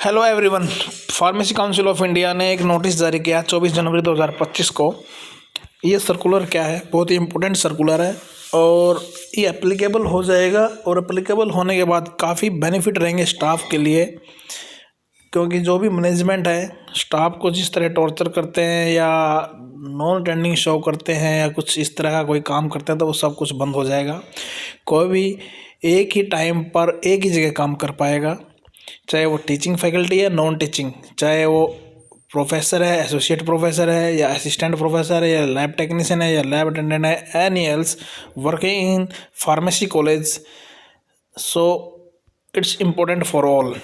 Hello everyone. Pharmacy council of India ने एक notice जारी किया 24 जनवरी 2025 को। ये सर्कुलर क्या है, बहुत ही इम्पोर्टेंट सर्कुलर है और ये एप्लीकेबल हो जाएगा और एप्लीकेबल होने के बाद काफ़ी बेनिफिट रहेंगे स्टाफ के लिए, क्योंकि जो भी मैनेजमेंट है स्टाफ को जिस तरह टॉर्चर करते हैं या नॉन अटेंडिंग शो करते हैं या कुछ इस तरह का कोई काम करते हैं तो वो सब कुछ बंद हो जाएगा। कोई भी एक ही टाइम पर एक ही जगह काम कर पाएगा, चाहे वो टीचिंग फैकल्टी है नॉन टीचिंग, चाहे वो प्रोफेसर है, एसोसिएट प्रोफेसर है या असिस्टेंट प्रोफेसर है या लैब टेक्नीशियन है या लैब अटेंडेंट है, any else working in pharmacy college. So it's important for all.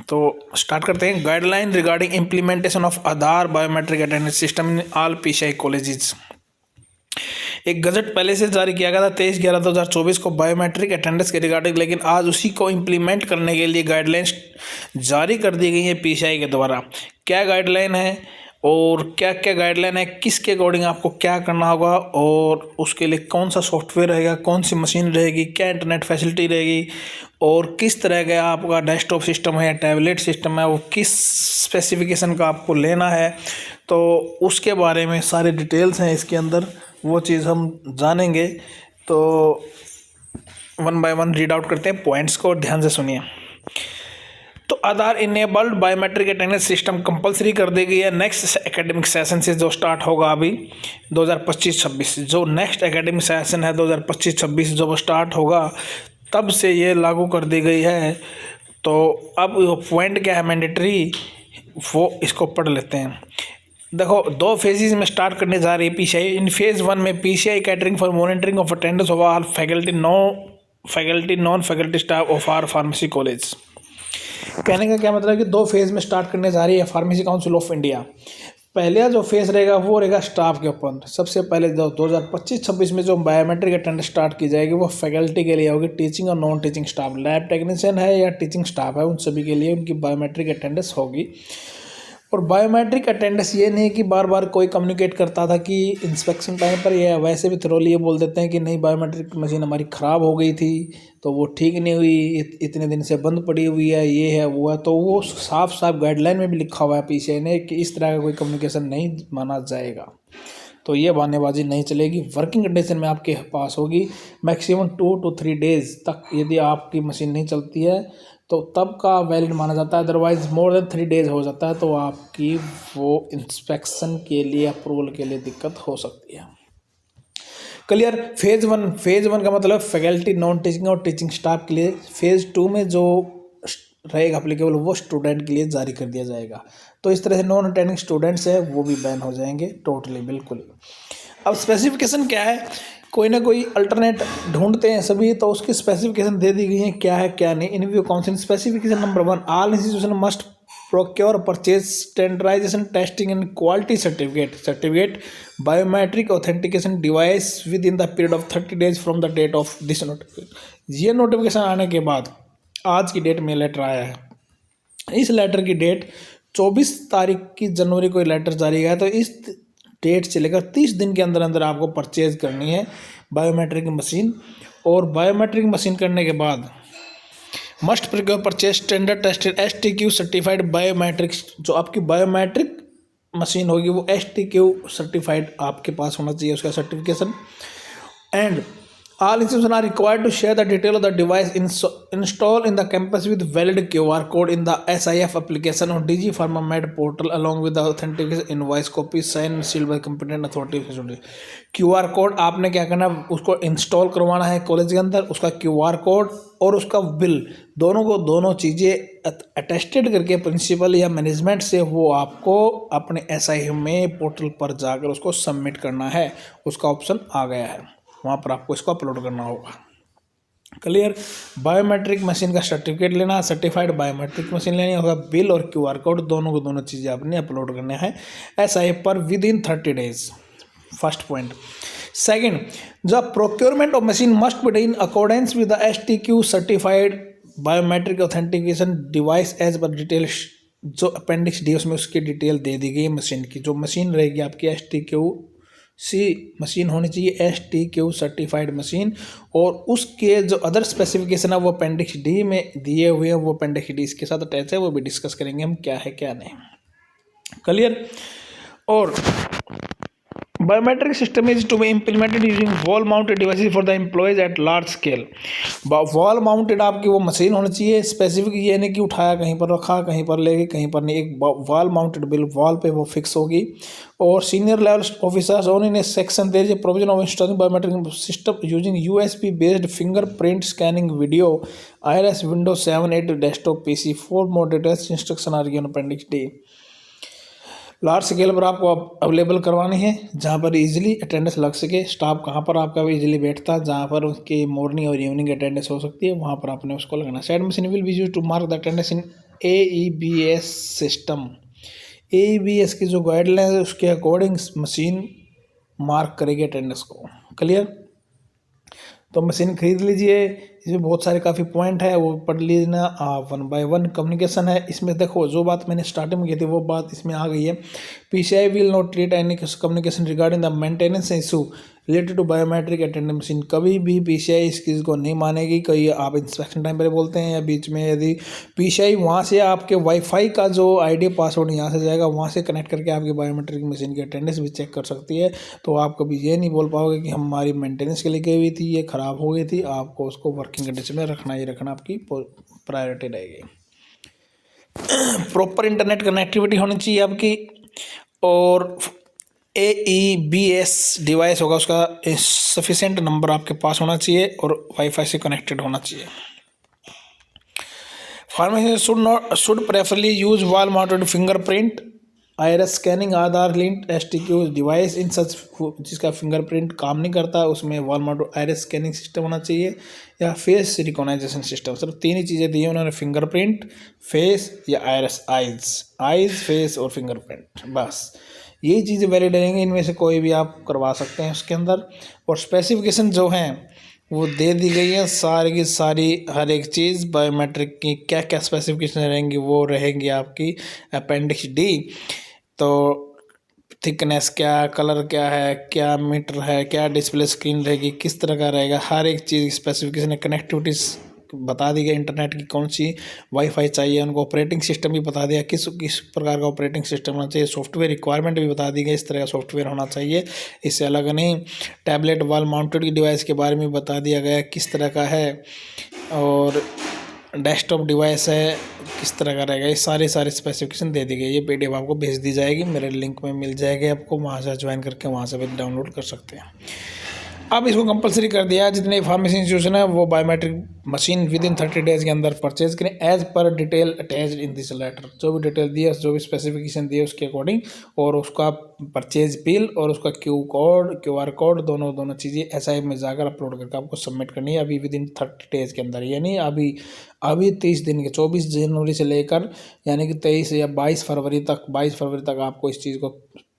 तो स्टार्ट करते हैं। Guideline regarding implementation of Aadhaar biometric attendance system in all PCI colleges. एक गजट पहले से जारी किया गया था 23/11/2024 को बायोमेट्रिक अटेंडेंस के रिगार्डिंग, लेकिन आज उसी को इम्प्लीमेंट करने के लिए गाइडलाइंस जारी कर दी गई है पीसीआई के द्वारा। क्या गाइडलाइन है और क्या क्या गाइडलाइन है, किसके अकॉर्डिंग आपको क्या करना होगा और उसके लिए कौन सा सॉफ्टवेयर रहेगा, कौन सी मशीन रहेगी, क्या इंटरनेट फैसिलिटी रहेगी और किस तरह का आपका डेस्कटॉप सिस्टम है या टैबलेट सिस्टम है, वो किस स्पेसिफिकेशन का आपको लेना है, तो उसके बारे में सारे डिटेल्स हैं इसके अंदर, वो चीज़ हम जानेंगे। तो one by one read out करते हैं पॉइंट्स को, ध्यान से सुनिए। तो Aadhaar enabled biometric attendance system compulsory कर दी गई है नेक्स्ट एकेडमिक सेशन से, जो स्टार्ट होगा अभी 2025-26। जो नेक्स्ट एकेडमिक सेशन है 2025-26 जब स्टार्ट होगा तब से ये लागू कर दी गई है। तो अब पॉइंट क्या है मैंडेटरी, वो इसको पढ़ लेते हैं। देखो, 2 फेजेज में स्टार्ट करने जा रही है पीसीआई। इन फेज़ 1 में PCI catering for monitoring of attendance of all faculty non faculty staff of are pharmacy college. कहने का क्या मतलब है कि 2 फेज़ में स्टार्ट करने जा रही है फार्मेसी काउंसिल ऑफ इंडिया। पहला जो फेज़ रहेगा वो रहेगा स्टाफ के ऊपर। सबसे पहले जो 2025-26 में जो बायोमेट्रिक अटेंडेंस स्टार्ट की जाएगी वो फैकल्टी के लिए होगी, टीचिंग और non teaching staff, lab technician है या टीचिंग स्टाफ है, उन सभी के लिए उनकी बायोमेट्रिक अटेंडेंस होगी। और बायोमेट्रिक अटेंडेंस ये नहीं कि बार बार कोई कम्युनिकेट करता था कि इंस्पेक्शन टाइम पर ये वैसे भी थ्रोली ये बोल देते हैं कि नहीं बायोमेट्रिक मशीन हमारी ख़राब हो गई थी तो वो ठीक नहीं हुई, इतने दिन से बंद पड़ी हुई है, ये है वो है। तो वो साफ साफ गाइडलाइन में भी लिखा हुआ है पीसीआई ने कि इस तरह का कोई कम्युनिकेशन नहीं माना जाएगा। तो ये बहानेबाजी नहीं चलेगी। वर्किंग कंडीशन में आपके पास होगी मैक्सिमम 2 to 3 डेज तक। यदि आपकी मशीन नहीं चलती है तो तब का वैलिड माना जाता है, अदरवाइज मोर देन 3 डेज हो जाता है तो आपकी वो इंस्पेक्शन के लिए अप्रूवल के लिए दिक्कत हो सकती है। क्लियर। फेज़ वन का मतलब फैकल्टी नॉन टीचिंग और टीचिंग स्टाफ के लिए। फेज़ 2 में जो रहेगा एप्लीकेबल वो स्टूडेंट के लिए जारी कर दिया जाएगा। तो इस तरह से नॉन अटेंडिंग स्टूडेंट्स है वो भी बैन हो जाएंगे टोटली, बिल्कुल। अब स्पेसिफिकेशन क्या है, कोई ना कोई अल्टरनेट ढूंढते हैं सभी, तो उसकी स्पेसिफिकेशन दे दी गई है क्या है क्या नहीं। In view council specification number 1, all institution must procure purchase standardisation testing and quality certificate biometric authentication device within the period of 30 days from the date of this notification. ये notification आने के बाद आज की date में letter आया है। इस लेटर की डेट 24 तारीख की जनवरी को लेटर जारी किया, तो इस डेट से लेकर 30 दिन के अंदर अंदर आपको परचेज करनी है बायोमेट्रिक मशीन। और बायोमेट्रिक मशीन करने के बाद must procure purchase standard tested STQ certified biometric. जो आपकी बायोमेट्रिक मशीन होगी वो STQ सर्टिफाइड आपके पास होना चाहिए, उसका certification. And all institutions are required to share the detail of the device installed in the campus with valid QR code in the SIF application or DG Pharma Med portal along with the authentication invoice copy signed and sealed by competent authority। QR code आपने क्या करना है, उसको install करवाना है college के अंदर, उसका QR कोड और उसका बिल, दोनों चीज़ें अटेस्टेड करके प्रिंसिपल या मैनेजमेंट से वो आपको अपने SIF में पोर्टल पर जाकर उसको सबमिट करना है। उसका ऑप्शन आ गया है, वहाँ पर आपको इसको अपलोड करना होगा। क्लियर। बायोमेट्रिक मशीन का सर्टिफिकेट लेना, सर्टिफाइड बायोमेट्रिक मशीन लेनी होगा, बिल और QR कोड दोनों चीज़ें आपने अपलोड करने हैं SIF पर within 30 days. First point. Second, the procurement of machine must be in accordance with the STQ certified biometric authentication device as per detail. जो अपेंडिक्स डी उसमें उसकी डिटेल दे दी गई मशीन की। जो मशीन रहेगी आपकी STQ सी machine होनी चाहिए, STQ सर्टिफाइड मशीन। और उसके जो अदर स्पेसिफिकेशन है वो अपेंडिक्स डी में दिए हुए हैं, वो अपेंडिक्स डी इसके साथ अटैच है, वो भी डिस्कस करेंगे हम क्या है क्या नहीं। क्लियर। और biometric system is to be implemented using wall mounted devices for the employees at large scale. Wall mounted आपकी वो मशीन होनी चाहिए, स्पेसिफिक ये नहीं कि उठाया कहीं पर रखा, कहीं पर ले गई, कहीं पर नहीं, एक वॉल माउंटेड बिल वॉल पे वो फिक्स होगी। और senior level officers own in a section there is a provision of installing biometric system using USB based fingerprint scanning video IRS Windows 7 8 desktop PC। For more details instruction are given appendix D. Large scale पर आपको available करवानी है जहाँ पर easily attendance लग सके, staff कहाँ पर आपका इजीली बैठता है, जहाँ पर उसकी मॉर्निंग और इवनिंग अटेंडेंस हो सकती है, वहाँ पर आपने उसको लगाना। Set machine will be use to mark the attendance in AEBS system. AEBS की जो गाइडलाइन है उसके अकॉर्डिंग मशीन मार्क करेगी अटेंडेंस को। क्लियर। तो मशीन खरीद लीजिए, इसमें बहुत सारे काफ़ी पॉइंट है वो पढ़ लीजिए आप। 1 by 1 कम्युनिकेशन है इसमें, देखो जो बात मैंने स्टार्टिंग में की थी वो बात इसमें आ गई है। PCI will not treat any communication regarding the maintenance issue related to biometric attendance machine. कभी भी PCI इस चीज़ को नहीं मानेगी। कहीं आप इंस्पेक्शन टाइम पर बोलते हैं या बीच में, यदि PCI वहाँ से आपके वाईफाई का जो ID पासवर्ड यहाँ से जाएगा, वहाँ से कनेक्ट करके आपकी बायोमेट्रिक मशीन की अटेंडेंस भी चेक कर सकती है। तो आप कभी ये नहीं बोल पाओगे कि हमारी मेंटेनेंस के लिए गई हुई थी, ये ख़राब हो गई थी। आपको उसको वर्किंग कंडीशन में रखना ही रखना आपकी प्रायोरिटी रहेगी। प्रॉपर इंटरनेट कनेक्टिविटी होनी चाहिए आपकी। और AEBS डिवाइस होगा उसका सफिशिएंट नंबर आपके पास होना चाहिए और वाईफाई से कनेक्टेड होना चाहिए। Pharmacy should preferably use wall mounted fingerprint IRS scanning Aadhaar linked STQ device in such जिसका फिंगरप्रिंट काम नहीं करता उसमें wall mounted IRS scanning system होना चाहिए या फेस रिकॉग्नाइजेशन सिस्टम। सिर्फ 3 ही चीज़ें दी हैं उन्होंने, फिंगरप्रिंट, फेस या IRS आइज फेस और फिंगरप्रिंट, बस यही चीज़ें वैलिड रहेंगी। इनमें से कोई भी आप करवा सकते हैं उसके अंदर। और स्पेसिफिकेशन जो हैं वो दे दी गई है सारी की सारी, हर एक चीज़ बायोमेट्रिक की क्या क्या स्पेसिफिकेशन रहेंगी वो रहेंगी आपकी अपेंडिक्स डी। तो थिकनेस क्या, कलर क्या है, क्या मीटर है, क्या डिस्प्ले स्क्रीन रहेगी, किस तरह का रहेगा, हर एक चीज़ स्पेसिफिकेशन है। कनेक्टिविटीज़ बता दी गई, इंटरनेट की कौन सी वाईफाई चाहिए उनको, ऑपरेटिंग सिस्टम भी बता दिया किस किस प्रकार का ऑपरेटिंग सिस्टम होना चाहिए, सॉफ्टवेयर रिक्वायरमेंट भी बता दी गई इस तरह का सॉफ्टवेयर होना चाहिए, इससे अलग नहीं। टैबलेट वॉल माउंटेड की डिवाइस के बारे में बता दिया गया किस तरह का है, और डेस्कटॉप डिवाइस है किस तरह का रहेगा, ये सारे स्पेसिफिकेशन दे दी गई। ये PDF आपको भेज दी जाएगी, मेरे लिंक में मिल जाएगी आपको, वहाँ से ज्वाइन करके वहाँ से भी डाउनलोड कर सकते हैं। अब इसको कंपलसरी कर दिया है जितने फार्मेसी इंस्टीट्यूशन है वो biometric machine within 30 days के अंदर परचेज करें as per detail attached in this letter. जो भी डिटेल दी है, जो भी स्पेसिफिकेशन दी है उसके अकॉर्डिंग, और उसका परचेज बिल और उसका QR कोड दोनों चीज़ें SI में जाकर अपलोड करके आपको सबमिट करनी है अभी विद इन 30 डेज के अंदर। यानी अभी 30 दिन के 24 जनवरी से लेकर यानी कि 23 या 22 फरवरी तक आपको इस चीज़ को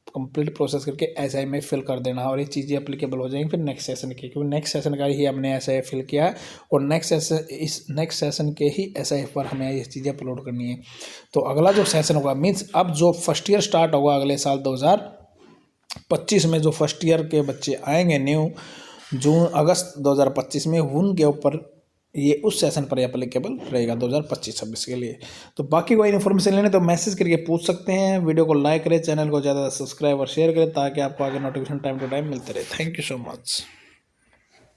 कंप्लीट प्रोसेस करके SI में फिल कर देना, और ये चीज़ें एप्लीकेबल हो जाएंगी फिर नेक्स्ट सेशन के, क्योंकि नेक्स्ट सेशन का ही हमने SI फिल किया है और नेक्स्ट सेशन के ही SI पर हमें ये चीज़ें अपलोड करनी है। तो अगला जो सेशन होगा मीन्स अब जो फर्स्ट ईयर स्टार्ट होगा अगले साल 2025 में, जो फर्स्ट ईयर के बच्चे आएंगे न्यू जून अगस्त 2025 में, उनके ऊपर ये उस सेशन पर एप्लीकेबल रहेगा 2025-26 के लिए। तो बाकी कोई इन्फॉर्मेशन लेने तो मैसेज करके पूछ सकते हैं। वीडियो को लाइक करें, चैनल को ज़्यादा सब्सक्राइब और शेयर करें ताकि आपको आगे नोटिफिकेशन टाइम टू टाइम मिलते रहे। Thank you so much.